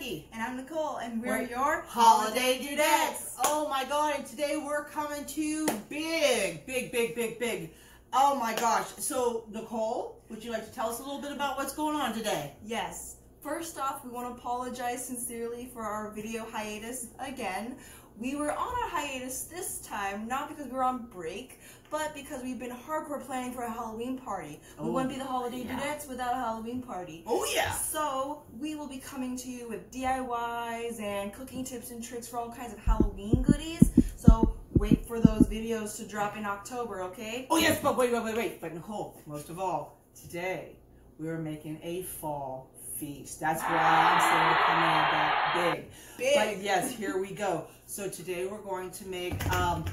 Becky. And I'm Nicole, and we're your Holiday Dudettes. Oh my god, and today we're coming to big. Oh my gosh. So, Nicole, would you like to tell us a little bit about what's going on today? Yes. First off, we want to apologize sincerely for our video hiatus again. We were on a hiatus this time, not because we were on break, but because we've been hardcore planning for a Halloween party. We wouldn't be the Holiday Dudettes without a Halloween party. Oh yeah! So, we will be coming to you with DIYs and cooking tips and tricks for all kinds of Halloween goodies. So, wait for those videos to drop in October, okay? Oh yes, but wait. But Nicole, most of all, today we are making a fall feast. That's why I'm saying we're coming out that big. But yes, here we go. So today we're going to make a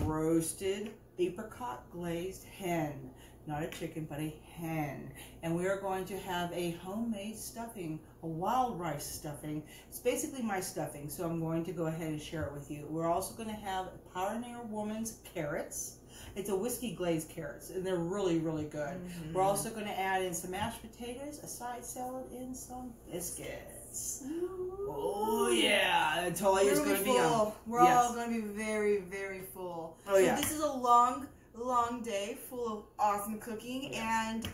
roasted apricot glazed hen. Not a chicken, but a hen. And we are going to have a homemade stuffing, a wild rice stuffing. It's basically my stuffing, so I'm going to go ahead and share it with you. We're also going to have Pioneer Woman's carrots. It's a whiskey-glazed carrots, and they're really, really good. We're also going to add in some mashed potatoes, a side salad, and some biscuits. Oh, yeah. And Tolly is going to be on. We're all going to be very, very full. Oh, yeah. So this is a long day full of awesome cooking, and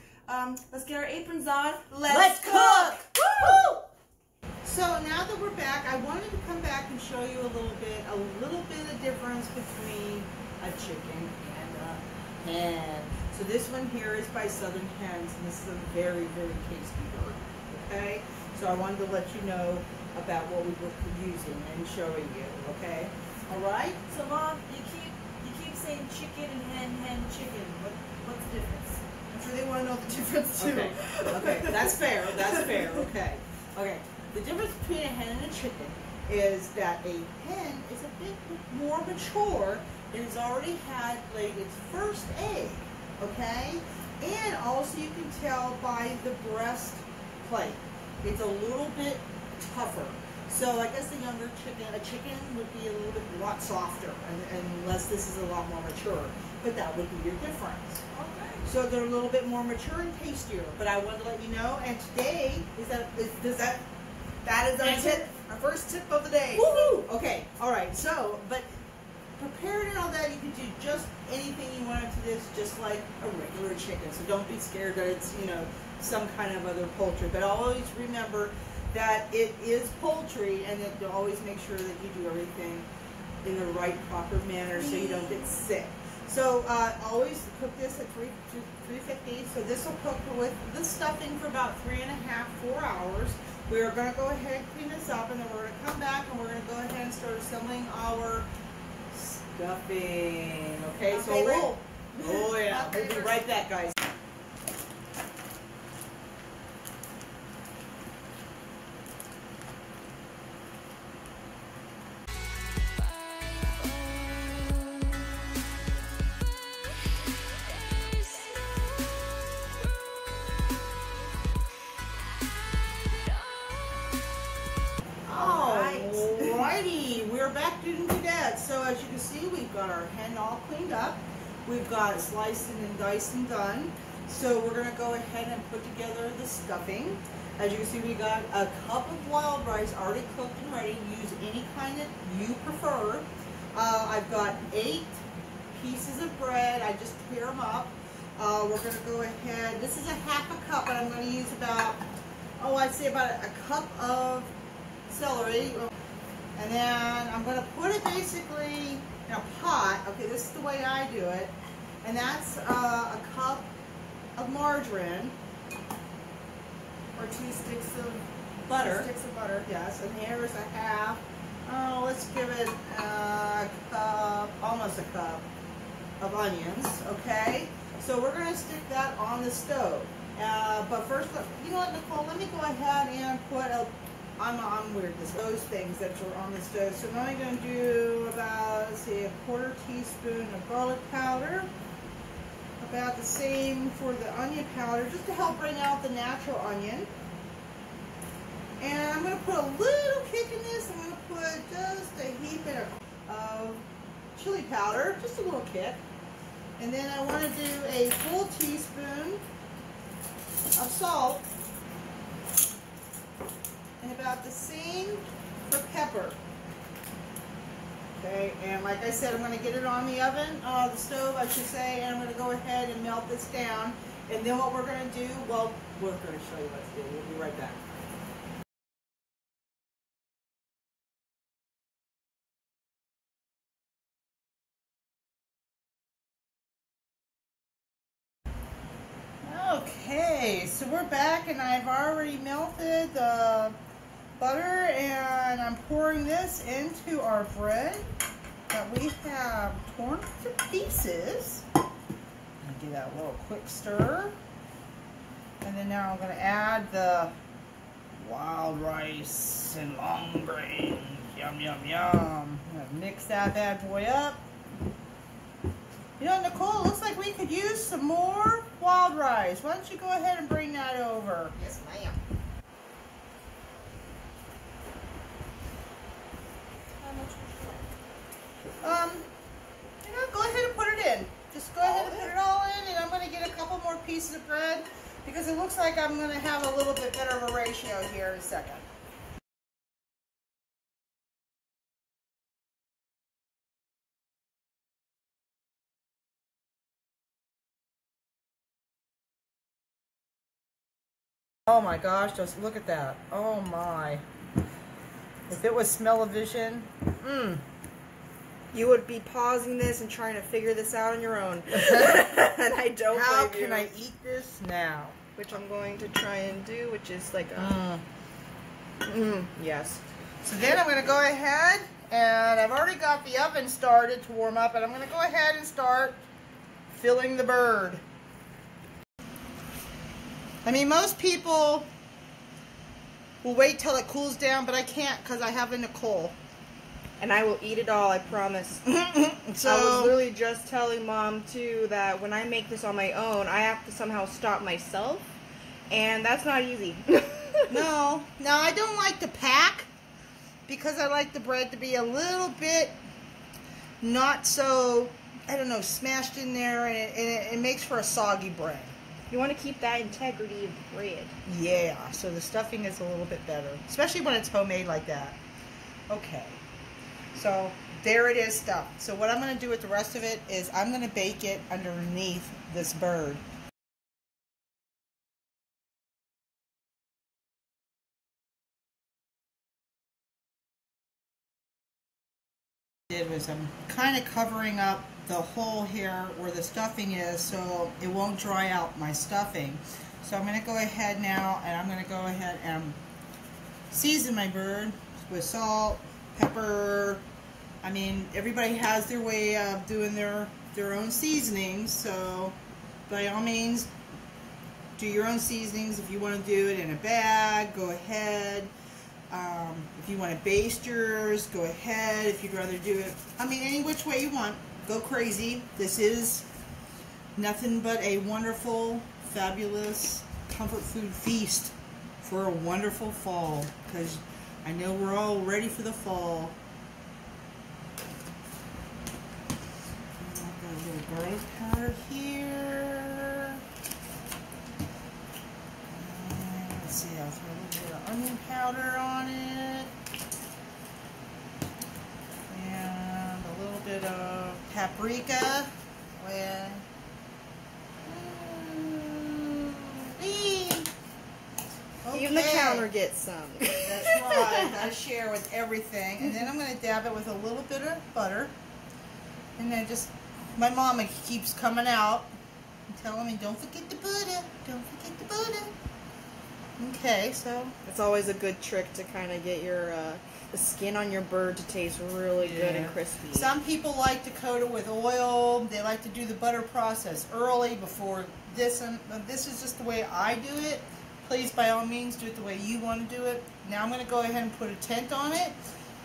let's get our aprons on. Let's cook! Woo! So now that we're back, I wanted to come back and show you a little bit of difference between a chicken and a hen. So this one here is by Southern Hens, and this is a very, very tasty bird. Okay? So I wanted to let you know about what we were using and showing you. Okay? All right? So Mom, you keep saying chicken and hen, chicken. What's the difference? I'm sure they want to know the difference too. Okay. That's fair. Okay. The difference between a hen and a chicken is that a hen is a bit more mature. It has already had laid its first egg, okay? And also you can tell by the breast plate. It's a little bit tougher. So I guess the younger chicken, a chicken would be a lot softer, unless this is a lot more mature. But that would be your difference. Okay. So they're a little bit more mature and tastier. But I wanted to let you know, and today, that is our tip, our first tip of the day. Woohoo! Okay, alright, so, but prepared and all that, you can do just anything you want to this, just like a regular chicken. So don't be scared that it's, some kind of other poultry. But always remember that it is poultry, and that always make sure that you do everything in the right, proper manner so you don't get sick. So always cook this at 350. So this will cook with the stuffing for about 3.5 to 4 hours. We are going to go ahead and clean this up, and then we're going to come back and we're going to go ahead and start assembling our stuffing. Okay, so we'll be right back, guys. We're back, Dudes Dudettes. So as you can see, we've got our hen all cleaned up. We've got it sliced and diced and done. So we're going to go ahead and put together the stuffing. As you can see, we got a cup of wild rice already cooked and ready. Use any kind that you prefer. I've got 8 pieces of bread. I just tear them up. We're going to go ahead. This is a half a cup, but I'm going to use about, I'd say about a cup of celery. And then I'm going to put it basically in a pot. Okay, this is the way I do it. And that's a cup of margarine. Or 2 sticks of butter. 2 sticks of butter. Yes, and here's a half. Let's give it a cup, almost a cup of onions. Okay, so we're going to stick that on the stove. But first, you know what, Nicole? Let me go ahead and put I'm weird with those things that are on the stove. So I'm only going to do about, let's see, a 1/4 teaspoon of garlic powder. About the same for the onion powder, just to help bring out the natural onion. And I'm going to put a little kick in this. I'm going to put just a heap of chili powder, just a little kick. And then I want to do a full teaspoon of salt. And about the same for pepper. Okay, and like I said, I'm going to get it on the oven, the stove, I should say, and I'm going to go ahead and melt this down. And then what we're going to do, well, we're going to show you what to do. We'll be right back. Okay, so we're back, and I've already melted the butter, and I'm pouring this into our bread that we have torn to pieces. Give that a little quick stir. And then now I'm going to add the wild rice and long grain. Yum, yum, yum. I'm going to mix that bad boy up. You know, Nicole, it looks like we could use some more wild rice. Why don't you go ahead and bring that over? Yes, ma'am. You know, go ahead and put it in. Just go ahead and put it all in, and I'm going to get a couple more pieces of bread because it looks like I'm going to have a little bit better of a ratio here in a second. Oh my gosh, just look at that. Oh my. If it was smell-o-vision, You would be pausing this and trying to figure this out on your own. And I don't how blame you. can I eat this now? Which I'm going to try and do, which is like yes. So then I'm going to go ahead, and I've already got the oven started to warm up, and I'm going to go ahead and start filling the bird. I mean, most people will wait till it cools down, but I can't because I have a Nicole. And I will eat it all, I promise. So, I was literally just telling Mom, too, that when I make this on my own, I have to somehow stop myself. And that's not easy. no, I don't like to pack because I like the bread to be a little bit not so, I don't know, smashed in there, and it makes for a soggy bread. You want to keep that integrity of the bread. Yeah, so the stuffing is a little bit better, especially when it's homemade like that. Okay. So there it is stuffed. So what I'm going to do with the rest of it is I'm going to bake it underneath this bird. It was I'm kind of covering up the hole here where the stuffing is so it won't dry out my stuffing. So I'm going to go ahead now, and I'm going to go ahead and season my bird with salt, pepper. I mean, everybody has their way of doing their own seasonings, so by all means do your own seasonings. If you want to do it in a bag, go ahead. If you want to baste yours, go ahead. If you'd rather do it, I mean, any which way you want, go crazy. This is nothing but a wonderful, fabulous comfort food feast for a wonderful fall, because I know we're all ready for the fall. I've got a little garlic powder here. And let's see, I'll throw a little bit of onion powder on it. And a little bit of paprika with Even the counter gets some. That's right. Gotta share with everything. And then I'm going to dab it with a little bit of butter. And then just, my mama keeps coming out and telling me, don't forget the butter. Don't forget the butter. Okay, so. It's always a good trick to kind of get your the skin on your bird to taste really good and crispy. Some people like to coat it with oil. They like to do the butter process early before this. And this is just the way I do it. Please, by all means, do it the way you want to do it. Now I'm going to go ahead and put a tent on it.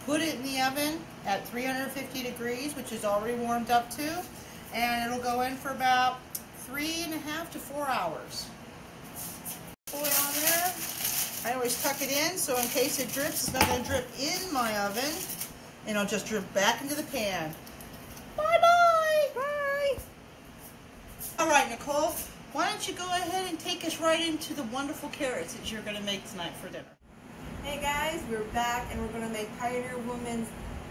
Put it in the oven at 350 degrees, which is already warmed up too. And it'll go in for about 3.5 to 4 hours. Put it on there. I always tuck it in, so in case it drips, it's not going to drip in my oven. And it'll just drip back into the pan. Bye-bye! Bye! All right, Nicole. Why don't you go ahead and take us right into the wonderful carrots that you're going to make tonight for dinner. Hey guys, we're back and we're going to make Pioneer Woman's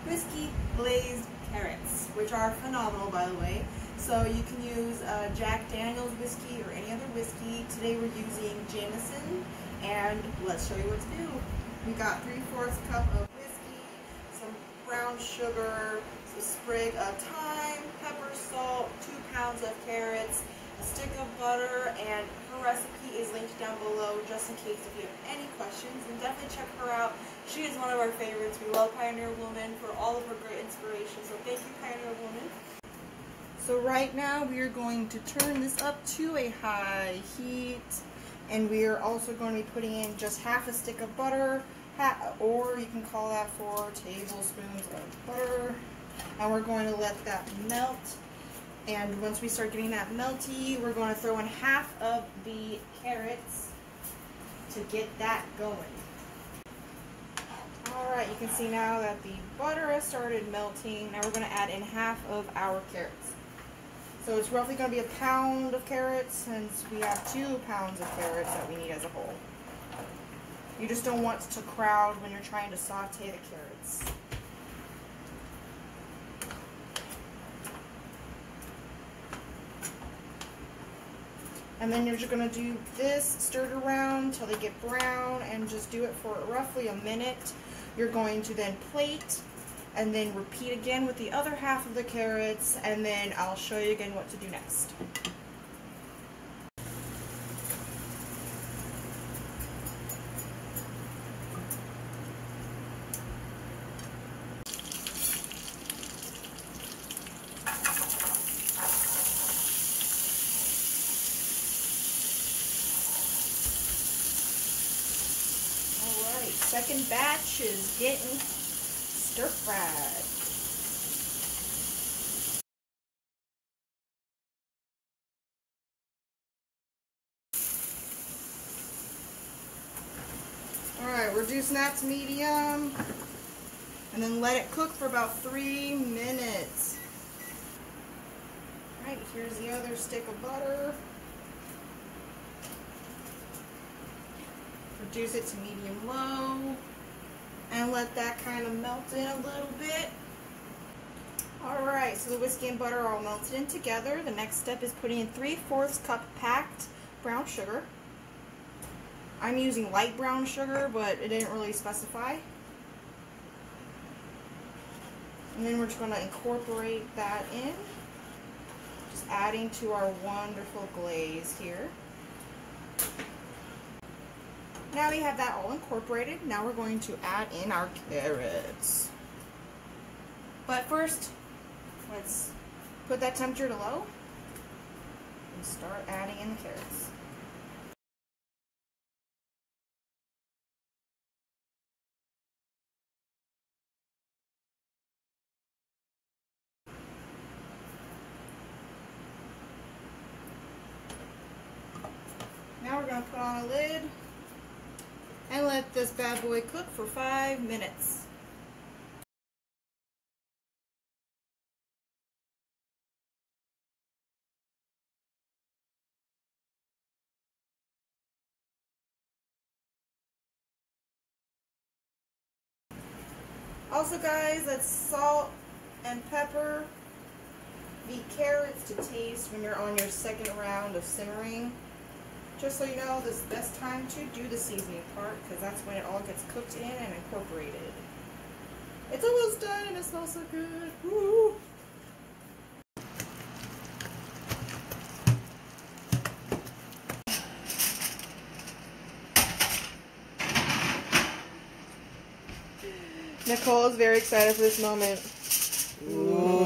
whiskey glazed carrots, which are phenomenal by the way. So you can use Jack Daniel's whiskey or any other whiskey. Today we're using Jameson, and let's show you what to do. We got 3/4 cup of whiskey, some brown sugar, a sprig of thyme, pepper, salt, 2 pounds of carrots, a stick of butter, and her recipe is linked down below just in case if you have any questions. And definitely check her out. She is one of our favorites. We love Pioneer Woman for all of her great inspiration. So thank you, Pioneer Woman. So right now we are going to turn this up to a high heat, and we are also going to be putting in just half a stick of butter, or you can call that 4 tablespoons of butter, and we're going to let that melt. And once we start getting that melty, we're going to throw in half of the carrots to get that going. Alright, you can see now that the butter has started melting. Now we're going to add in half of our carrots. So it's roughly going to be 1 pound of carrots, since we have 2 pounds of carrots that we need as a whole. You just don't want to crowd when you're trying to saute the carrots. And then you're just going to do this, stir it around until they get brown, and just do it for roughly a minute. You're going to then plate, and then repeat again with the other half of the carrots, and then I'll show you again what to do next. Second batch is getting stir fried. Alright, reducing that to medium, and then let it cook for about 3 minutes. Alright, here's the other stick of butter. Reduce it to medium-low, and let that kind of melt in a little bit. Alright, so the whiskey and butter are all melted in together. The next step is putting in 3/4 cup packed brown sugar. I'm using light brown sugar, but it didn't really specify. And then we're just going to incorporate that in, just adding to our wonderful glaze here. Now we have that all incorporated. Now we're going to add in our carrots. But first, let's put that temperature to low and start adding in the carrots. Now we're going to put on a lid and let this bad boy cook for 5 minutes. Also guys, let's salt and pepper the carrots to taste when you're on your second round of simmering. Just so you know, this is the best time to do the seasoning part, because that's when it all gets cooked in and incorporated. It's almost done and it smells so good. Woo! Nicole is very excited for this moment. Ooh.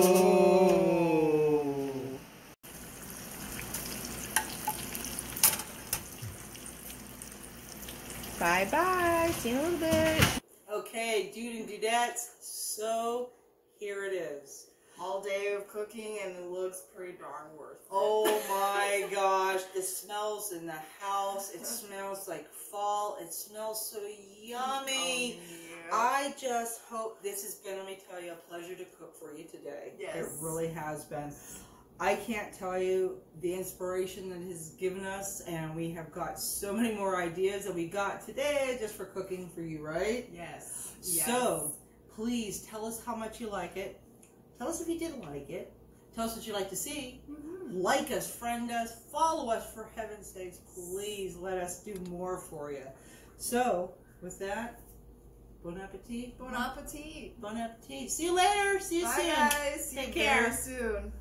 Bye-bye. See you in a little bit. Okay, Dude and Dudettes, so here it is. All day of cooking, and it looks pretty darn worth it. Oh my gosh, the smells in the house. It smells like fall. It smells so yummy. Yeah. I just hope this has been, let me tell you, a pleasure to cook for you today. Yes. It really has been. I can't tell you the inspiration that has given us, and we have got so many more ideas that we got today just for cooking for you, right? Yes. So, please tell us how much you like it. Tell us if you didn't like it. Tell us what you'd like to see. Like us, friend us, follow us, for heaven's sakes. Please let us do more for you. So, with that, bon appetit. Bon appetit. Bon appetit. See you later. See you soon. Bye, guys. Take See you care. very soon.